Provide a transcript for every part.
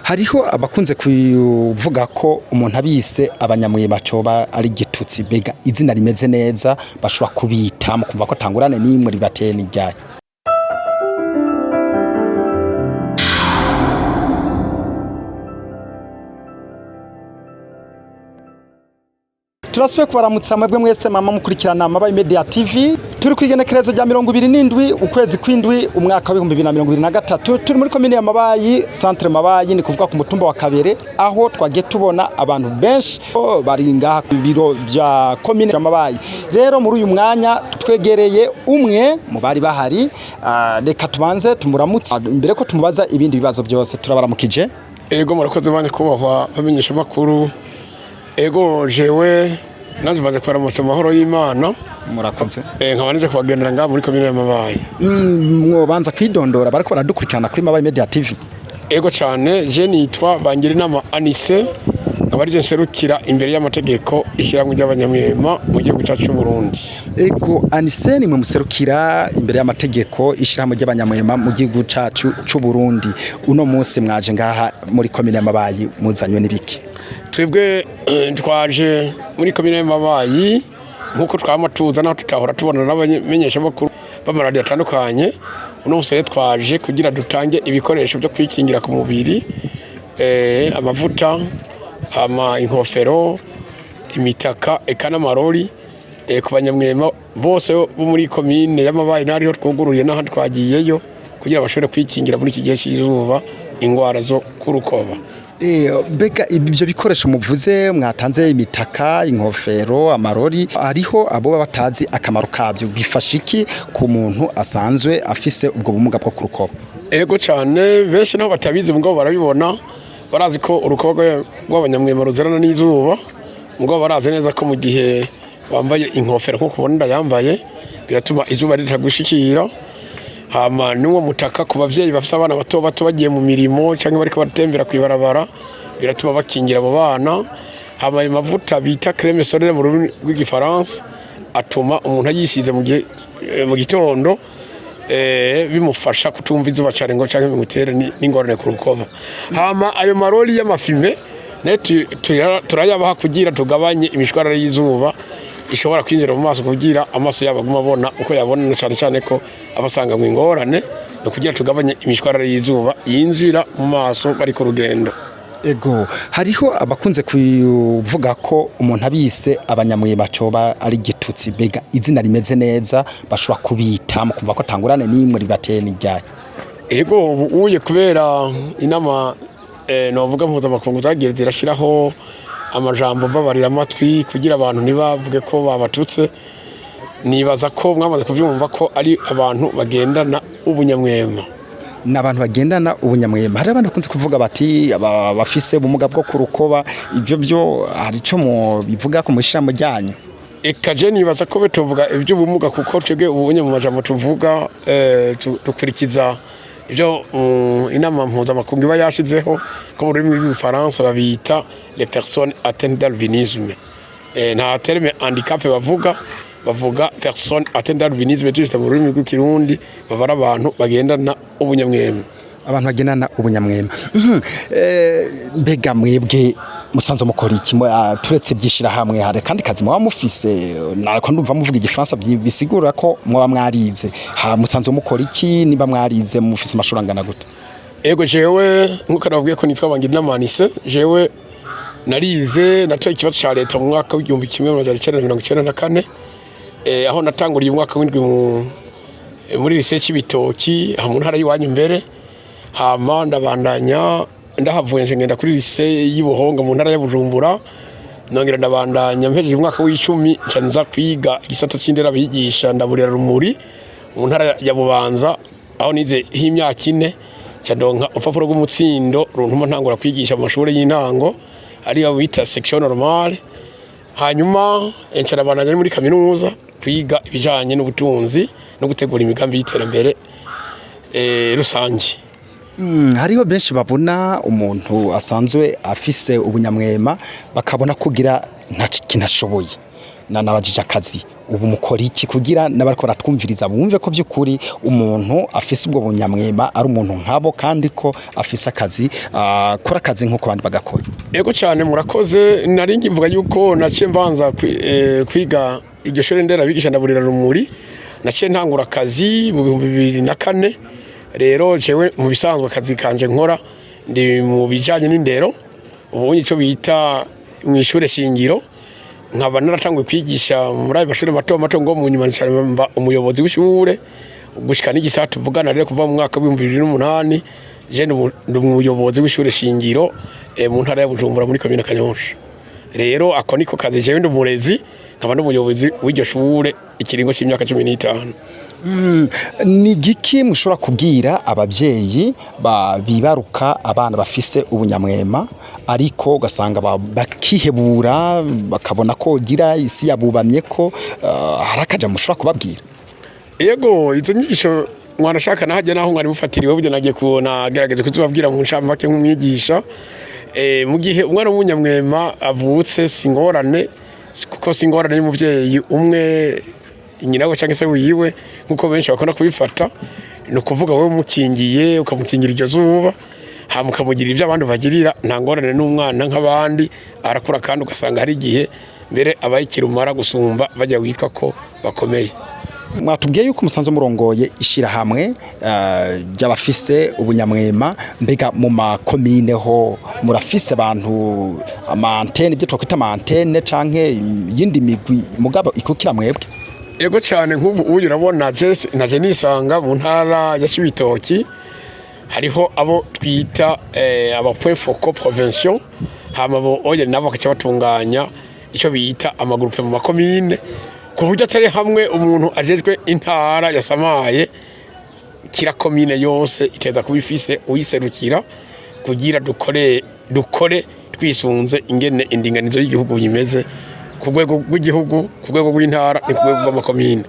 hariho abakunze kuvuga ko umuntu abise abanyamwema coba ari gitutsi bega izina rimeze neza bashobora kubita mu kumva ko tangurane n'imwe ribateye n'ijyaye. Turasubiye kubaramutsa mwebwe mwese mama mukurikirana Mabayi Media TV turi kwigenekerezo rya 27 ukwezi kw'indwi umwaka wa 2023 turi muri komine ya Mabayi centre Mabayi ni kuvuga ku mutumba wa Kabere aho twagiye tubona abantu benshi bari ngaha ku biro bya komine ya Mabayi. Rero muri uyu mwanya twegereye umwe mu bari bahari reka tubanze tumuramutse imbere ko tumubaza ibindi bibazo byose turabaramukije. Ego murakoze bane kubahwa bamenyesha makuru. Ego jewe nanze baje kwara mu mahoro y'Imana murakoze nkabanije kubagendera nga muri komine ya Mabayi. Mwobanza kwidondora bariko baradukurikirana kuri Mabayi Media TV. Ego cyane je nitwa Bangirinama Anise abarije nserukira imbere y'amategeko ishyirahamwe ry'abanyamwema mu gihugu cyacu Burundi. Ego Anise ni mwe muserukira imbere y'amategeko ishyirahamwe ry'abanyamwema mu gihugu cyacu cy'u Burundi. Uno munsi mwaje ngaha muri komine ya Mabayi muzanywe n'ibiki? Twebwe twaje muri komine ya Mabayi nkuko twamatuza naho tutahora tubona n'abamenyesha makuru b'amaradiyo atandukanye. Uno musere twaje kugira dutange ibikoresho byo kwikingira ku mubiri, amavuta, inkofero, imitaka eka n'amarori ku banyamwema bose bo muri komine ya Mabayi nariho twugururiye naho twagiyeyo kugira bashobore kwikingira muri iki gihe cy'izuba ingwara zo kurukoba. Bega ibyo bikoresho muvuze mwatanze imitaka, inkofero, amarori ariho abo batazi akamaro kabyo bifasha iki ku muntu asanzwe afise ubwo bumuga bwo kurukoba? Ego cyane benshi naho batabizi ngo barabibona barazi ko urukoba rw'abanyamwema ruzerana n'izuba ngo barazi neza ko mu gihe wambaye inkofero nko kubona yambaye biratuma izuba ritagushikira. Hama nuwo mutaka ku bavyeyi bafise abana bato bagiye mu mirimo cyangwa bariko batembera kwibarabara biratuma bakingira abo bana. Hama amavuta bita crème solaire mu rurimi rw'igifaransa atuma umuntu ayisize mu gitondo bimufasha kutumva izuba cyane ngo cyangwa bimutere n'ingorane ku rukoba. Hama ayo maroli y'amafime turayabaha kugira tugabanye imishwarara y'izuba ishobora kwinjira mu maso kugira amaso yabaguma abona uko yabona cyane cyane ko abasanga mu ingorane no kugira tugabanye imishwarara y'izuba yinjira mu maso bari ku rugendo. Ego hariho abakunze kuvuga ko umuntu abise abanyamwema coba ari gitutsi bega izina rimeze neza bashobora kubita mu kumva ko tangurane n'imwe ribateye n'ijyaye. Ego uye kubera inama novuga mpuzamakungu zagiye zirashiraho amajambo babarira amatwi kugira abantu nibavuge ko babatutse. Nibaza ko mwamaze kuvyumva ko ari abantu bagendana ubunyamwema. N'abantu bagendana ubunyamwema hari abantu kunze kuvuga bati bafise ubumuga bwo kurukoba ibyo byo hari cyo mu bivuga ko mushiramo ryanyu. Eka je nibaza ko betovuga ibyo ubumuga kuko twebwe ubunye mu majambo tuvuga dukurikiza ibyo inama mpuzamakungu iba yashizeho ko mu rurimi rw'igifaransa babita les personnes atteintes d'albinisme. Nta terme handicap bavuga personnes atteintes d'albinisme juste mu rurimi rw'ikirundi bavara abantu bagendana ubunyamwema. Abantu bagendana ubunyamwema. Mbega mwebwe musanze mukora iki turetse byishira hamwe hari kandi kazi mwa mufise nako ndumva muvuga igifaransa bisigura ko mwa mwarize musanze mukora iki niba mwarize mufise amashurangana gute? Ego jewe nkuko navuga ko nitwa Bangirinama Anise jewe narize natoye ikibazo cya leta mu mwaka w'igihumbi 1994 aho natanguriye umwaka w'indwi muri lycée cy'Ibitoki mu ntara y'iwanyu mbere. Hama ndabandanya ndahavuye ngenda kuri lycée y'Ubuhonga mu ntara ya Bujumbura nongera ndabandanya mpejeje umwaka w'icumi ncanza kwiga igisata cy'indera bigisha ndaburira rumuri mu ntara ya Bubanza aho nize h'imyaka 4 cyandonka upapuro rw'umutsindo runtuma ntangura kwigisha mu mashuri y'intango ari abo bita section normale. Hanyuma encarabandanya muri kaminuza kwiga ibijanye n'ubutunzi no gutegura imigambi y'iterambere rusange. Hariho benshi babona umuntu asanzwe afise ubunyamwema bakabona kugira nta kinashoboye nabajije akazi ubu mukora iki kugira n'abariko baratwumviriza bumve ko by'ukuri umuntu afise ubwo bunyamwema ari umuntu nkabo kandi ko afise akazi kora akazi nk'uko abandi bagakora. Yego cyane murakoze, nari ngivuga yuko naciye mbanza kwiga iryo shuri ndera bigisha ndaburira rumuri, naciye ntangura akazi mu 2004. Rero jewe mu bisanzwe akazi kanje nkora ndi mu bijanye n'indero, ubu nico bita mu ishure shingiro, nkaba naratanguye kwigisha muri ayo mashuri mato mato ngo mu nyuma mba umuyobozi w'ishure gushika n'igisata tuvugana rero kuva mu mwaka wa 2008 je ndi umuyobozi w'ishure shingiro mu ntara ya Bujumbura muri komine Kanyosha. Rero ako niko kazi jewe ndi umurezi nkaba ndi umuyobozi w'iryo shure ikiringo cy'imyaka 15. Ni giki mushobora kubwira ababyeyi bibaruka abana bafise ubunyamwema ariko ugasanga bakihebura bakabona ko gira isi yabubamye ko harakaja mushobora kubabwira? Yego izo nyigisho mwanashaka nahajya naho mwari mufatiriwe buryo nagiye kubona gerageze kuzibabwira mu ncamake nk'umwigisha. Mu gihe umwana w'umunyamwema avutse singorane kuko singorane y'umuvyeyi umwe nyina we cyangwa se wiwe nkuko benshi bakona kubifata, no kuvuga wowe mukingiye ukamukingira iryo zuba hamukamugira ibyo abandi bagirira, nta ngorane n'umwana nk'abandi arakura kandi ugasanga hari igihe mbere abayikirumara gusumba bajya witwa ko bakomeye. Mwatubwiye yuko umusanzu murongoye ishira hamwe ry'abafise ubunyamwema, mbega mu makomine ho murafise abantu amantene byo twakwita amantene canke yindi migwi mugabo ikukira mwebwe? Yego cyane nk'ubu uyu urabona naje nisanga mu ntara ya Cibitoki hariho abo twita aba point focal provincial, hama bo oye nabo bakaca batunganya icyo bita amagrupe mu makomine, ku buryo atari hamwe umuntu ajejwe intara yasamaye kira komine yose iteza kubifise uyiserukira kugira dukore twisunze ingene indinganizo y'igihugu yimeze ku rwego rw'igihugu, ku rwego rw'intara ni ku rwego rw'amakomine.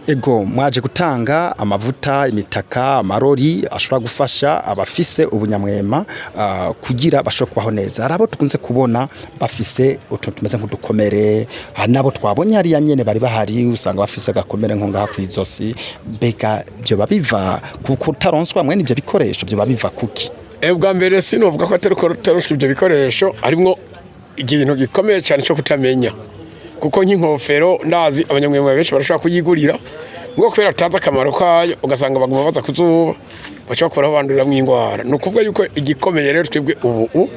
Ego mwaje gutanga amavuta, imitaka, amarori ashobora gufasha abafise ubunyamwema kugira bashobora kubaho neza. Harabo tukunze kubona bafise utuntu tumeze nk'udukomere, nabo twabonye hari nyene bari bahari usanga bafise agakomere nko ngaha kwizosi, bega byo babiva kuko utaronswa mwene ibyo bikoresho byo babiva kuki? Bwa mbere sinovuga ko atari ko taronswa ibyo bikoresho, harimo ikintu gikomeye cyane cyo kutamenya, kuko nk'inkofero ndazi abanyamwema benshi barashaka kuyigurira ngo kubera ataza akamaro kayo, ugasanga baguma baza kuzuba bacha bakora bandurira mu ingwara. No kuvuga yuko igikomeye rero twebwe ubu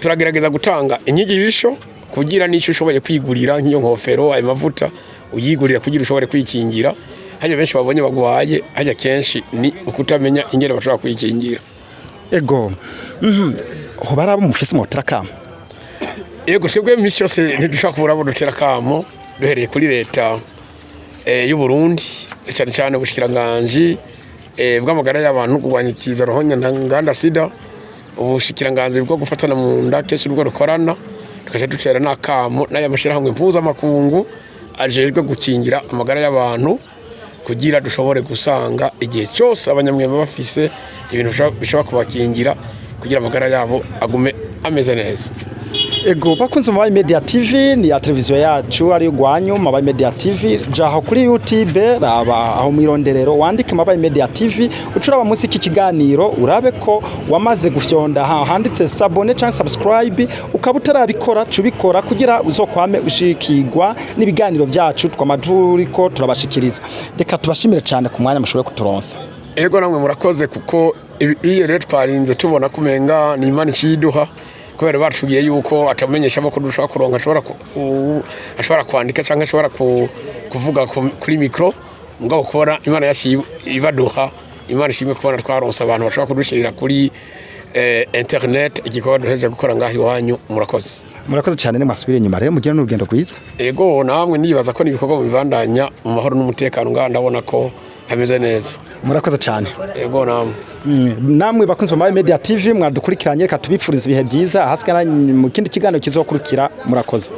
turagerageza gutanga inyigisho kugira n'icyo ushoboye kwigurira nk'iyo nkofero ayo mavuta uyigurira kugira ushobore kwikingira. Haje benshi babonye bagwaye haje kenshi ni ukutamenya ingere bashobora kwikingira. Ego ho barabo mufise mu terakamo? Yego twebwe imisi yose ntidushaka kurabo duterakamo duhereye kuri leta y'u Burundi cyane cyane ubushikiranganje bw'amagara y'abantu kugwanyikiza rohonya nganda sida, ubushikiranganje bwo gufatana mu nda kenshi rwo rukorana tukaje dutera nakamo n'aya mashirahamwe mpuza makungu ajejwe gukingira amagara y'abantu kugira dushobore gusanga igihe cyose abanyamwema bafise ibintu bishobora kubakingira kugira amagara yabo agume ameze neza. Ego bakunze Mabayi Media TV ni ya televiziyo yacu ari gwanyu Mabayi Media TV, jaho kuri YouTube raba aho mwironderero wandike Mabayi Media TV ucuraba munsi iki kiganiro urabe ko wamaze gufyonda handitse sabone cyangwa subscribe ukabutarabikora cubikora kugira uzokwame ushikirwa n'ibiganiro byacu twamaduriko turabashikiriza. Reka tubashimire cyane ku mwanya mushobore kuturonsa. Ego namwe murakoze kuko iyo rero twarinze tubona kumenga ni Imana ikiduha kubera batubwiye yuko atamenyesha amakuru dushaka kuronka ashobora kwandika cyangwa ashobora kuvuga kuri micro, mugabo kubona Imana ibaduha, Imana ishimwe kubona twaronsa abantu bashobora kudushirira kuri internet igikorwa duheje gukora ngaho iwanyu. Murakoze cyane ne masubire nyuma rero mugira n'urugendo rwiza. Ego namwe nibaza ko nibikorwa mu bibandanya mu mahoro n'umutekano ngaha ndabona ko hameze neza. Murakoze cyane. Ego namwe bakunze Mabayi Media TV mwadukurikiranye, reka tubipfuriza ibihe byiza, hasigara mu kindi kiganiro kizokurikira. Murakoze.